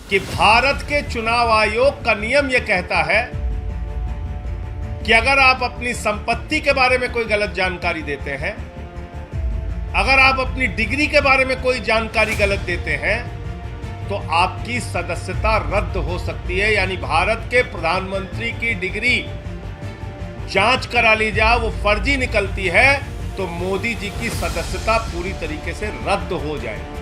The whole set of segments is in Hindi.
कि भारत के चुनाव आयोग का नियम यह कहता है कि अगर आप अपनी संपत्ति के बारे में कोई गलत जानकारी देते हैं, अगर आप अपनी डिग्री के बारे में कोई जानकारी गलत देते हैं, तो आपकी सदस्यता रद्द हो सकती है। यानी भारत के प्रधानमंत्री की डिग्री जांच करा ली जाए, वो फर्जी निकलती है तो मोदी जी की सदस्यता पूरी तरीके से रद्द हो जाएगी।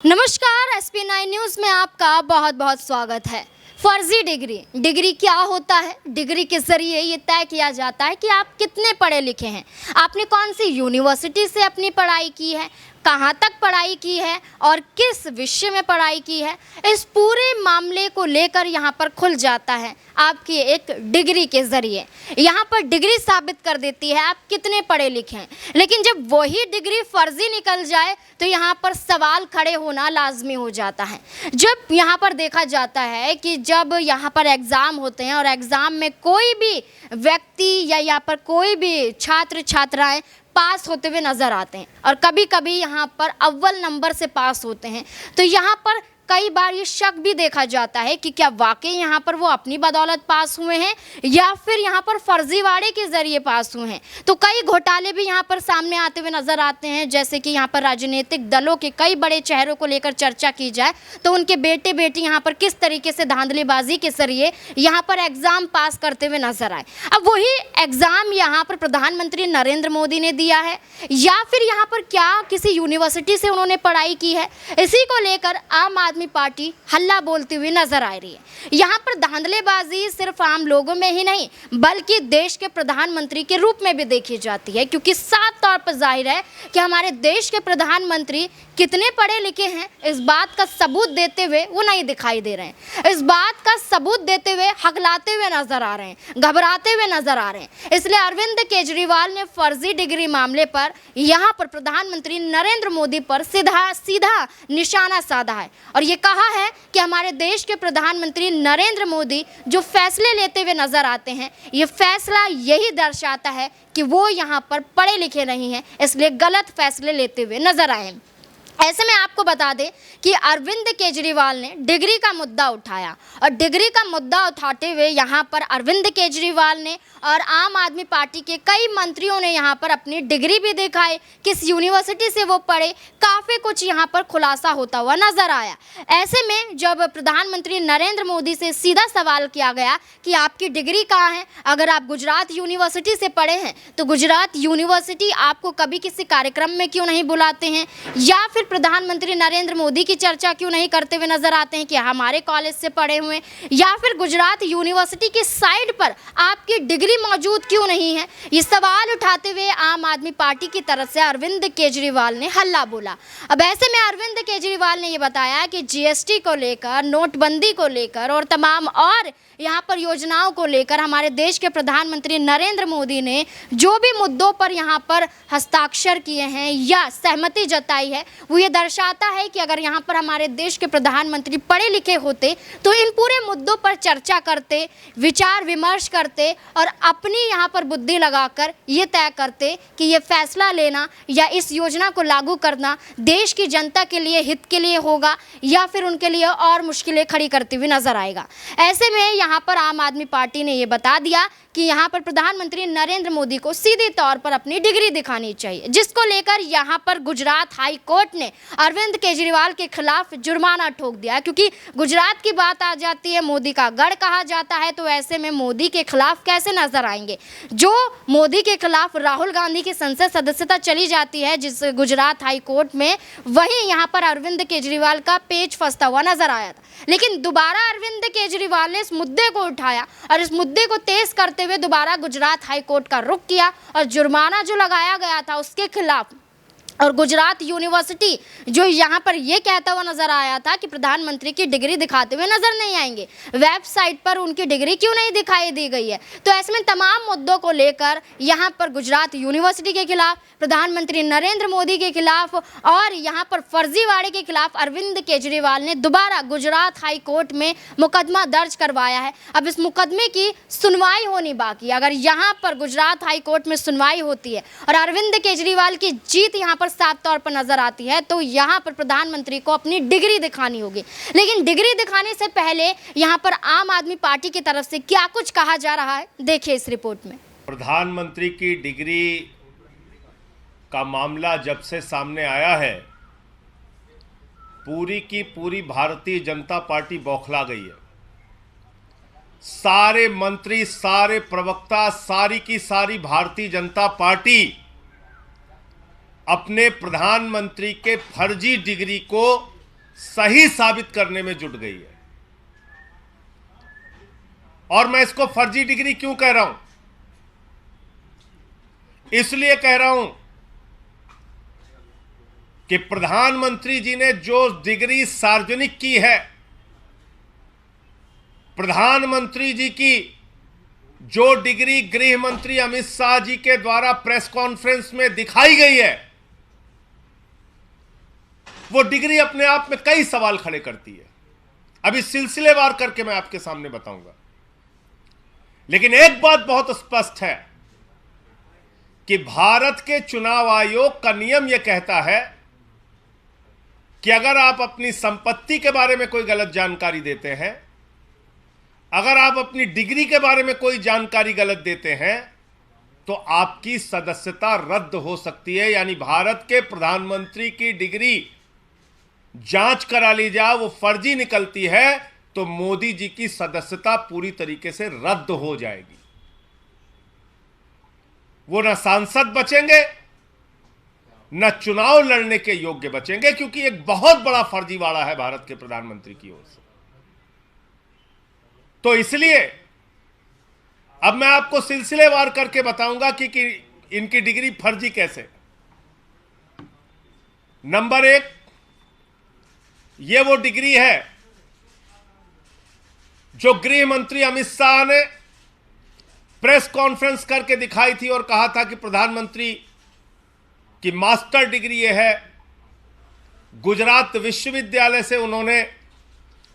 नमस्कार, SP9 न्यूज़ में आपका बहुत बहुत स्वागत है। फर्जी डिग्री क्या होता है? डिग्री के जरिए ये तय किया जाता है कि आप कितने पढ़े लिखे हैं, आपने कौन सी यूनिवर्सिटी से अपनी पढ़ाई की है, कहाँ तक पढ़ाई की है और किस विषय में पढ़ाई की है। इस पूरे मामले को लेकर यहाँ पर खुल जाता है आपकी एक डिग्री के ज़रिए। यहाँ पर डिग्री साबित कर देती है आप कितने पढ़े लिखे हैं। लेकिन जब वही डिग्री फर्जी निकल जाए तो यहाँ पर सवाल खड़े होना लाजमी हो जाता है। जब यहाँ पर देखा जाता है कि जब यहाँ पर एग्ज़ाम होते हैं और एग्ज़ाम में कोई भी व्यक्ति या यहाँ पर कोई भी छात्र छात्राएँ पास होते हुए नज़र आते हैं और कभी कभी यहाँ पर अव्वल नंबर से पास होते हैं, तो यहाँ पर कई बार ये शक भी देखा जाता है कि क्या वाकई यहाँ पर वो अपनी बदौलत पास हुए हैं या फिर यहाँ पर फर्जीवाड़े के ज़रिए पास हुए हैं। तो कई घोटाले भी यहाँ पर सामने आते हुए नज़र आते हैं। जैसे कि यहाँ पर राजनीतिक दलों के कई बड़े चेहरों को लेकर चर्चा की जाए तो उनके बेटे बेटी यहाँ पर किस तरीके से धांधलीबाजी के जरिए यहाँ पर एग्ज़ाम पास करते हुए नजर आए। अब वही एग्ज़ाम यहाँ पर प्रधानमंत्री नरेंद्र मोदी ने दिया है या फिर यहाँ पर क्या किसी यूनिवर्सिटी से उन्होंने पढ़ाई की है, इसी को लेकर आम आदमी पार्टी हल्ला बोलती हुई नजर आ रही है। यहाँ पर धांधलेबाजी सिर्फ आम लोगों में ही नहीं बल्कि देश के प्रधानमंत्री के रूप में भी देखी जाती है, क्योंकि साफ तौर पर जाहिर है कि हमारे देश के प्रधानमंत्री कितने पढ़े लिखे हैं इस बात का सबूत देते हुए वो नहीं दिखाई दे रहे हैं। इस बात का सबूत देते हुए हकलाते हुए नजर आ रहे हैं, घबराते हुए नजर आ रहे हैं। इसलिए अरविंद केजरीवाल ने फर्जी डिग्री मामले पर यहाँ पर प्रधानमंत्री नरेंद्र मोदी पर सीधा निशाना साधा है और ये कहा है कि हमारे देश के प्रधानमंत्री नरेंद्र मोदी जो फैसले लेते हुए नजर आते हैं, ये फैसला यही दर्शाता है कि वो यहाँ पर पढ़े लिखे नहीं हैं, इसलिए गलत फैसले लेते हुए नजर आए। ऐसे में आपको बता दें कि अरविंद केजरीवाल ने डिग्री का मुद्दा उठाया और डिग्री का मुद्दा उठाते हुए यहाँ पर अरविंद केजरीवाल ने और आम आदमी पार्टी के कई मंत्रियों ने यहाँ पर अपनी डिग्री भी दिखाई, किस यूनिवर्सिटी से वो पढ़े, काफ़ी कुछ यहाँ पर खुलासा होता हुआ नजर आया। ऐसे में जब प्रधानमंत्री नरेंद्र मोदी से सीधा सवाल किया गया कि आपकी डिग्री कहाँ है, अगर आप गुजरात यूनिवर्सिटी से पढ़े हैं तो गुजरात यूनिवर्सिटी आपको कभी किसी कार्यक्रम में क्यों नहीं बुलाते हैं या फिर प्रधानमंत्री नरेंद्र मोदी की चर्चा क्यों नहीं करते हुए नजर आते हैं कि हमारे कॉलेज से पढ़े हुए या फिर गुजरात यूनिवर्सिटी की साइड पर आपकी डिग्री मौजूद क्यों नहीं है। ये सवाल उठाते हुए आम आदमी पार्टी की तरफ से अरविंद केजरीवाल ने हल्ला बोला। अब ऐसे में अरविंद केजरीवाल ने ये बताया कि GST को लेकर, नोटबंदी को लेकर और तमाम और यहाँ पर योजनाओं को लेकर हमारे देश के प्रधानमंत्री नरेंद्र मोदी ने जो भी मुद्दों पर यहाँ पर हस्ताक्षर किए हैं या सहमति जताई है, वो ये दर्शाता है कि अगर यहाँ पर हमारे देश के प्रधानमंत्री पढ़े लिखे होते तो इन पूरे मुद्दों पर चर्चा करते, विचार विमर्श करते और अपनी यहाँ पर बुद्धि लगाकर ये तय करते कि ये फैसला लेना या इस योजना को लागू करना देश की जनता के लिए, हित के लिए होगा या फिर उनके लिए और मुश्किलें खड़ी करती हुई नजर आएगा। ऐसे में यहाँ पर आम आदमी पार्टी ने ये बता दिया कि यहाँ पर प्रधानमंत्री नरेंद्र मोदी को सीधे तौर पर अपनी डिग्री दिखानी चाहिए, जिसको लेकर यहाँ पर गुजरात हाई कोर्ट ने अरविंद केजरीवाल के खिलाफ जुर्माना ठोक दिया। क्योंकि गुजरात की बात आ जाती है, मोदी का गढ़ कहा जाता है, तो ऐसे में मोदी के खिलाफ कैसे नजर आएंगे। जो मोदी के खिलाफ राहुल गांधी की संसद सदस्यता चली जाती है जिस गुजरात हाई कोर्ट में, वहीं यहाँ पर अरविंद केजरीवाल का पेच फंसता हुआ नजर आया था। लेकिन दोबारा अरविंद केजरीवाल ने इस मुद्दे को उठाया और इस मुद्दे को तेज करते हुए दोबारा गुजरात हाई कोर्ट का रुख किया और जुर्माना जो लगाया गया था उसके खिलाफ और गुजरात यूनिवर्सिटी जो यहाँ पर ये कहता हुआ नजर आया था कि प्रधानमंत्री की डिग्री दिखाते हुए नजर नहीं आएंगे, वेबसाइट पर उनकी डिग्री क्यों नहीं दिखाई दी गई है। तो ऐसे में तमाम मुद्दों को लेकर यहाँ पर गुजरात यूनिवर्सिटी के खिलाफ, प्रधानमंत्री नरेंद्र मोदी के खिलाफ और यहाँ पर फर्जीवाड़े के खिलाफ अरविंद केजरीवाल ने दोबारा गुजरात हाई कोर्ट में मुकदमा दर्ज करवाया है। अब इस मुकदमे की सुनवाई होनी बाकी है। अगर यहाँ पर गुजरात हाई कोर्ट में सुनवाई होती है और अरविंद केजरीवाल की जीत यहाँ पर साफ तौर पर नजर आती है, तो यहाँ पर प्रधानमंत्री को अपनी डिग्री दिखानी होगी। लेकिन डिग्री दिखाने से पहले यहाँ पर आम आदमी पार्टी की तरफ से क्या कुछ कहा जा रहा है, देखिए इस रिपोर्ट में। प्रधानमंत्री की डिग्री का मामला जब से सामने आया है, पूरी की पूरी भारतीय जनता पार्टी बौखला गई है। सारे मंत्री, सारे प्रवक्ता, सारी की सारी भारतीय जनता पार्टी अपने प्रधानमंत्री के फर्जी डिग्री को सही साबित करने में जुट गई है। और मैं इसको फर्जी डिग्री क्यों कह रहा हूं? इसलिए कह रहा हूं कि प्रधानमंत्री जी ने जो डिग्री सार्वजनिक की है, प्रधानमंत्री जी की जो डिग्री गृह मंत्री अमित शाह जी के द्वारा प्रेस कॉन्फ्रेंस में दिखाई गई है, वो डिग्री अपने आप में कई सवाल खड़े करती है। अभी सिलसिलेवार करके मैं आपके सामने बताऊंगा। लेकिन एक बात बहुत स्पष्ट है कि भारत के चुनाव आयोग का नियम यह कहता है कि अगर आप अपनी संपत्ति के बारे में कोई गलत जानकारी देते हैं, अगर आप अपनी डिग्री के बारे में कोई जानकारी गलत देते हैं, तो आपकी सदस्यता रद्द हो सकती है। यानी भारत के प्रधानमंत्री की डिग्री जांच करा ली जाए, वो फर्जी निकलती है, तो मोदी जी की सदस्यता पूरी तरीके से रद्द हो जाएगी। वो न सांसद बचेंगे, न चुनाव लड़ने के योग्य बचेंगे, क्योंकि एक बहुत बड़ा फर्जीवाड़ा है भारत के प्रधानमंत्री की ओर से। तो इसलिए अब मैं आपको सिलसिलेवार करके बताऊंगा कि इनकी डिग्री फर्जी कैसे। नंबर एक, ये वो डिग्री है जो गृह मंत्री अमित शाह ने प्रेस कॉन्फ्रेंस करके दिखाई थी और कहा था कि प्रधानमंत्री की मास्टर डिग्री ये है। गुजरात विश्वविद्यालय से उन्होंने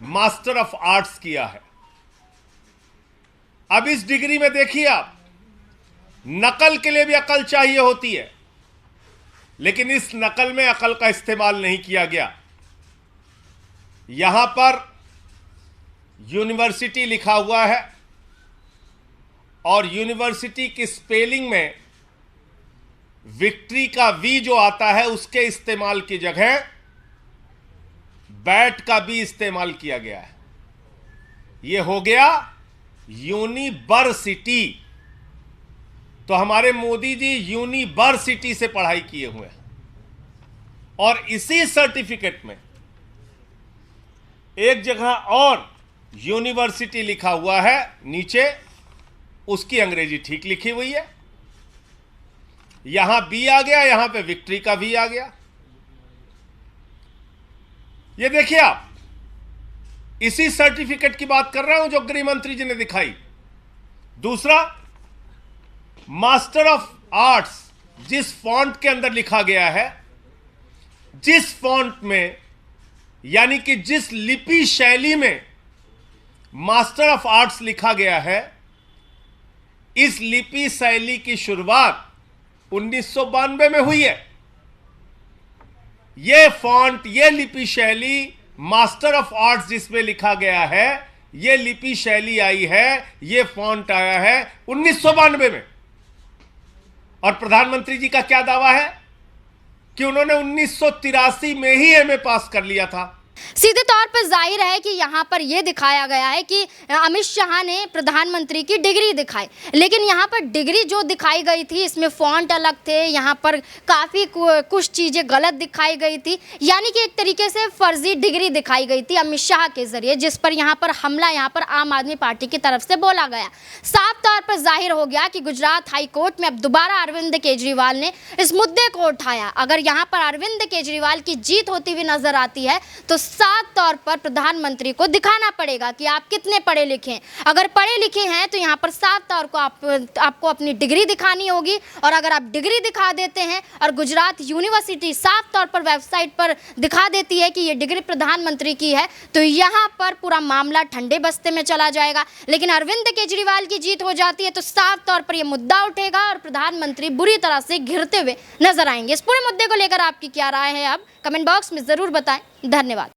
मास्टर ऑफ आर्ट्स किया है। अब इस डिग्री में देखिए आप, नकल के लिए भी अकल चाहिए होती है, लेकिन इस नकल में अकल का इस्तेमाल नहीं किया गया। यहां पर यूनिवर्सिटी लिखा हुआ है और यूनिवर्सिटी की स्पेलिंग में विक्ट्री का वी जो आता है उसके इस्तेमाल की जगह बैट का भी इस्तेमाल किया गया है। यह हो गया यूनिवर्सिटी। तो हमारे मोदी जी यूनिवर्सिटी से पढ़ाई किए हुए हैं और इसी सर्टिफिकेट में एक जगह और यूनिवर्सिटी लिखा हुआ है, नीचे उसकी अंग्रेजी ठीक लिखी हुई है। यहां बी आ गया, यहां पे विक्ट्री का वी आ गया। ये देखिए आप, इसी सर्टिफिकेट की बात कर रहा हूं जो गृह मंत्री जी ने दिखाई। दूसरा, मास्टर ऑफ आर्ट्स जिस फॉन्ट के अंदर लिखा गया है, जिस फॉन्ट में यानी कि जिस लिपि शैली में मास्टर ऑफ आर्ट्स लिखा गया है, इस लिपि शैली की शुरुआत 1992 में हुई है। यह फॉन्ट, यह लिपि शैली, मास्टर ऑफ आर्ट्स जिसमें लिखा गया है, यह लिपि शैली आई है, यह फॉन्ट आया है 1992 में। और प्रधानमंत्री जी का क्या दावा है कि उन्होंने 1983 में ही एमए पास कर लिया था। सीधे तौर पर जाहिर है कि यहाँ पर यह दिखाया गया है कि अमित शाह ने प्रधानमंत्री की डिग्री दिखाई, लेकिन यहाँ पर डिग्री जो दिखाई गई थी इसमें फॉन्ट अलग थे, यहाँ पर काफ़ी कुछ चीज़ें गलत दिखाई गई थी, यानी कि एक तरीके से फर्जी डिग्री दिखाई गई थी अमित शाह के जरिए, जिस पर यहाँ पर हमला यहाँ पर आम आदमी पार्टी की तरफ से बोला गया। साफ तौर पर जाहिर हो गया कि गुजरात हाई कोर्ट में अब दोबारा अरविंद केजरीवाल ने इस मुद्दे को उठाया। अगर यहाँ पर अरविंद केजरीवाल की जीत होती हुई नजर आती है तो साफ तौर पर प्रधानमंत्री को दिखाना पड़ेगा कि आप कितने पढ़े लिखे हैं। अगर पढ़े लिखे हैं तो यहाँ पर साफ तौर को आपको अपनी डिग्री दिखानी होगी, और अगर आप डिग्री दिखा देते हैं और गुजरात यूनिवर्सिटी साफ तौर पर वेबसाइट पर दिखा देती है कि ये डिग्री प्रधानमंत्री की है, तो यहाँ पर पूरा मामला ठंडे बस्ते में चला जाएगा। लेकिन अरविंद केजरीवाल की जीत हो जाती है तो साफ तौर पर यह मुद्दा उठेगा और प्रधानमंत्री बुरी तरह से घिरते हुए नजर आएंगे। इस पूरे मुद्दे को लेकर आपकी क्या राय है, अब कमेंट बॉक्स में जरूर बताएं। धन्यवाद।